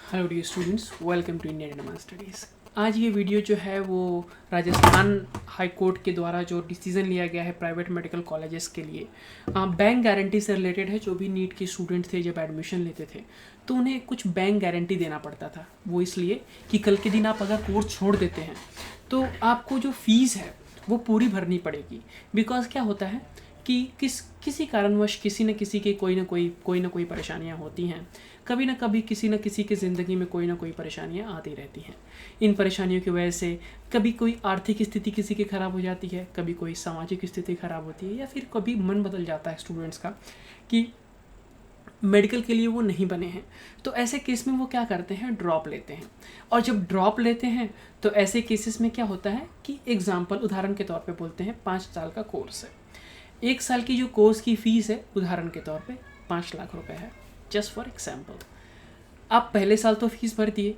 Hello dear students, welcome to Indian advance studies. आज ये video जो है वो राजस्थान हाई कोर्ट के द्वारा जो डिसीज़न लिया गया है प्राइवेट मेडिकल कॉलेजेस के लिए बैंक गारंटी से रिलेटेड है। जो भी नीट के स्टूडेंट्स थे जब एडमिशन लेते थे तो उन्हें कुछ बैंक गारंटी देना पड़ता था। वो इसलिए कि कल के दिन आप अगर कोर्स छोड़ देते हैं तो आपको जो फ़ीस है वो पूरी भरनी पड़ेगी। बिकॉज क्या होता है कि किसी कारणवश किसी न किसी के कोई ना कोई परेशानियां होती हैं। कभी ना कभी किसी न किसी की ज़िंदगी में कोई ना कोई परेशानियां आती रहती हैं। इन परेशानियों की वजह से कभी कोई आर्थिक स्थिति किसी की ख़राब हो जाती है, कभी कोई सामाजिक स्थिति ख़राब होती है, या फिर कभी मन बदल जाता है स्टूडेंट्स का कि मेडिकल के लिए वो नहीं बने हैं। तो ऐसे केस में वो क्या करते हैं, ड्रॉप लेते हैं। और जब ड्रॉप लेते हैं तो ऐसे केसेस में क्या होता है कि एग्जाम्पल उदाहरण के तौर पे बोलते हैं 5 साल का कोर्स है। 1 साल की जो कोर्स की फ़ीस है उदाहरण के तौर पे 5 लाख रुपए है, जस्ट फॉर एग्जाम्पल। आप पहले साल तो फीस भर दिए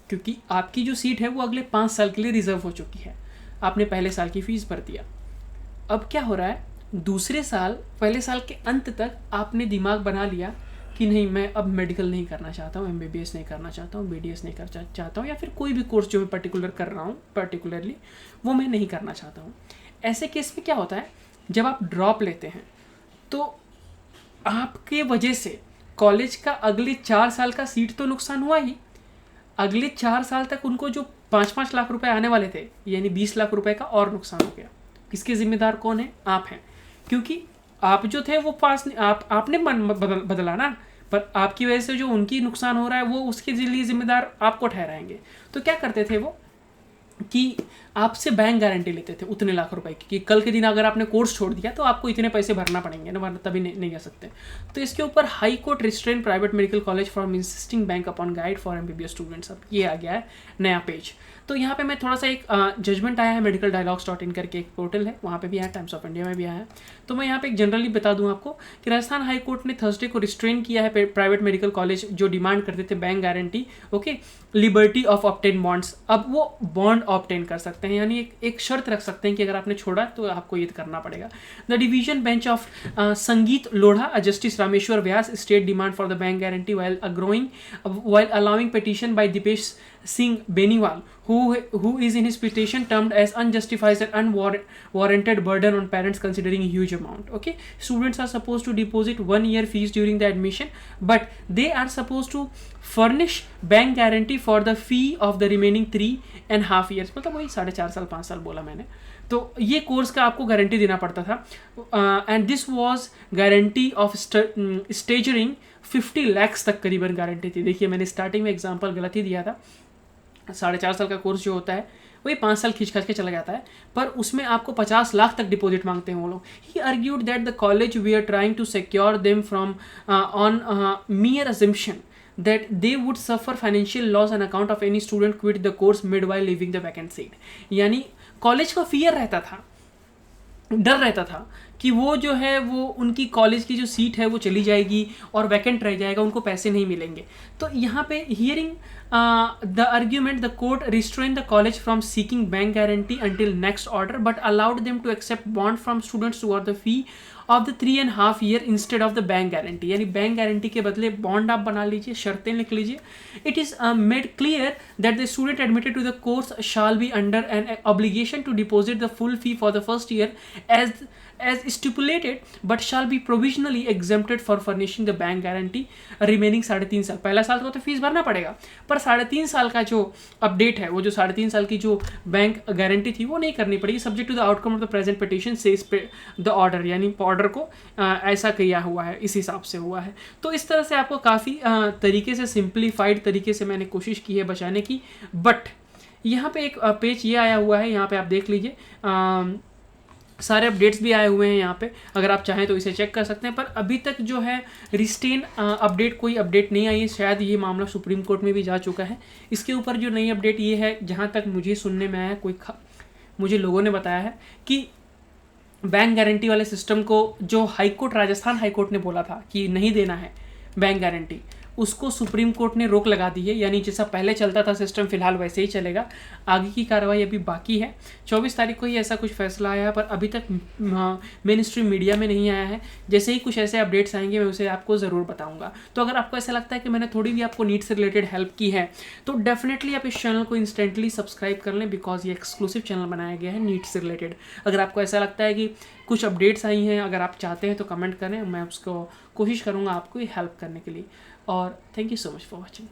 क्योंकि आपकी जो सीट है वो अगले 5 साल के लिए रिजर्व हो चुकी है। आपने पहले साल की फ़ीस भर दिया। अब क्या हो रहा है, दूसरे साल पहले साल के अंत तक आपने दिमाग बना लिया कि नहीं, मैं अब मेडिकल नहीं करना चाहता हूँ, MBBS नहीं करना चाहता हूँ, BDS नहीं करना चाहता हूँ, या फिर कोई भी कोर्स जो मैं पर्टिकुलर कर रहा हूँ पर्टिकुलरली वो मैं नहीं करना चाहता हूँ। ऐसे केस में क्या होता है, जब आप ड्रॉप लेते हैं तो आपके वजह से कॉलेज का अगले 4 साल का सीट तो नुकसान हुआ ही। अगले 4 साल तक उनको जो 5-5 लाख रुपए आने वाले थे, यानी 20 लाख रुपए का और नुकसान हो गया। इसके जिम्मेदार कौन है? आप हैं। क्योंकि आप जो थे वो पास आपने मन बदला ना, पर आपकी वजह से जो उनकी नुकसान हो रहा है वो उसके लिए जिम्मेदार आपको ठहराएंगे। तो क्या करते थे वो कि आपसे बैंक गारंटी लेते थे उतने लाख रुपए की, कि कल के दिन अगर आपने कोर्स छोड़ दिया तो आपको इतने पैसे भरना पड़ेंगे ना, वरना तभी नहीं कर सकते। तो इसके ऊपर high court restrain private medical college from insisting bank upon guide for MBBS students. अब ये आ गया है नया पेज। तो यहाँ पे मैं थोड़ा सा एक जजमेंट आया है, medicaldialogues.in करके एक पोर्टल है, वहाँ पे भी आया, टाइम्स ऑफ इंडिया में भी आया है। तो मैं यहाँ पे एक जनरली बता दूँ आपको कि राजस्थान हाई कोर्ट ने थर्सडे को रिस्ट्रेन किया है प्राइवेट मेडिकल कॉलेज जो डिमांड करते थे bank guarantee, okay, liberty of obtain bonds. अब वो बॉन्ड ऑब्टेन कर सकते हैं, यानी एक शर्त रख सकते हैं कि अगर आपने छोड़ा तो आपको ये करना पड़ेगा। द डिवीजन बेंच ऑफ संगीत Lodha, justice Rameshwar Vyas state demand for the bank guarantee while allowing petition by Dipesh Singh Beniwal, who is in his petition termed as unjustified and unwarranted burden on parents considering a huge amount. Okay, students are supposed to deposit 1 year fees during the admission, but they are supposed to furnish bank guarantee for the fee of the remaining 3.5 years। मतलब वही 4.5 साल 5 साल बोला मैंने। तो ये course का आपको गारंटी देना पड़ता था। And this was guarantee of staggering 50 lakhs तक करीबन गारंटी थी। देखिए मैंने स्टार्टिंग में एग्जांपल गलत ही दिया था। 4.5 साल का कोर्स जो होता है वही 5 साल खींच खींच के चला जाता है, पर उसमें आपको 50 लाख तक डिपॉजिट मांगते हैं वो लोग। He argued that the college we are trying to secure them from on mere assumption that they would suffer financial loss on account of any student quit the course mid while leaving the vacant seat। यानी college का fear रहता था, डर रहता था कि वो जो है वो उनकी कॉलेज की जो सीट है वो चली जाएगी और वैकेंट रह जाएगा, उनको पैसे नहीं मिलेंगे। तो यहाँ पे hearing the argument the court restrain the college from seeking bank guarantee until next order but allowed them to accept bond from students toward the fee of the 3.5 year instead of the bank guarantee. यानी bank guarantee के बदले bond आप बना लीजिए, शर्तें लिख लीजिए। It is made clear that the student admitted to the course shall be under an obligation to deposit the full fee for the first year as stipulated but shall be provisionally exempted for furnishing the bank guarantee remaining 3.5 साल। पहला साल को तो fees भरना पड़ेगा, पर 3.5 साल का जो अपडेट है, वो जो 3.5 साल की जो बैंक गारंटी थी वो नहीं करनी पड़ेगी, subject to the outcome of the present petition से द ऑर्डर। यानी ऑर्डर को ऐसा किया हुआ है, इस हिसाब से हुआ है। तो इस तरह से आपको काफ़ी तरीके से सिंप्लीफाइड तरीके से मैंने कोशिश की है बचाने की। बट यहाँ पे एक पेज ये आया हुआ है, यहाँ पे आप देख लीजिए, सारे अपडेट्स भी आए हुए हैं यहाँ पे, अगर आप चाहें तो इसे चेक कर सकते हैं। पर अभी तक जो है रिस्टेन अपडेट कोई अपडेट नहीं आई है। शायद ये मामला सुप्रीम कोर्ट में भी जा चुका है। इसके ऊपर जो नई अपडेट ये है, जहाँ तक मुझे सुनने में आया, मुझे लोगों ने बताया है कि बैंक गारंटी वाले सिस्टम को जो हाईकोर्ट, राजस्थान हाईकोर्ट ने बोला था कि नहीं देना है बैंक गारंटी, उसको सुप्रीम कोर्ट ने रोक लगा दी है, यानी जैसा पहले चलता था सिस्टम फिलहाल वैसे ही चलेगा। आगे की कार्रवाई अभी बाकी है। 24 तारीख को ही ऐसा कुछ फैसला आया है, पर अभी तक मेन स्ट्रीम मीडिया में नहीं आया है। जैसे ही कुछ ऐसे अपडेट्स आएंगे मैं उसे आपको ज़रूर बताऊंगा। तो अगर आपको ऐसा लगता है कि मैंने थोड़ी भी आपको नीट से रिलेटेड हेल्प की है तो डेफिनेटली आप इस चैनल को इंस्टेंटली सब्सक्राइब कर लें, बिकॉज ये एक्सक्लूसिव चैनल बनाया गया है नीट से रिलेटेड। अगर आपको ऐसा लगता है कि कुछ अपडेट्स आई हैं, अगर आप चाहते हैं तो कमेंट करें, मैं उसको कोशिश करूँगा आपको हेल्प करने के लिए। और thank you so much for watching.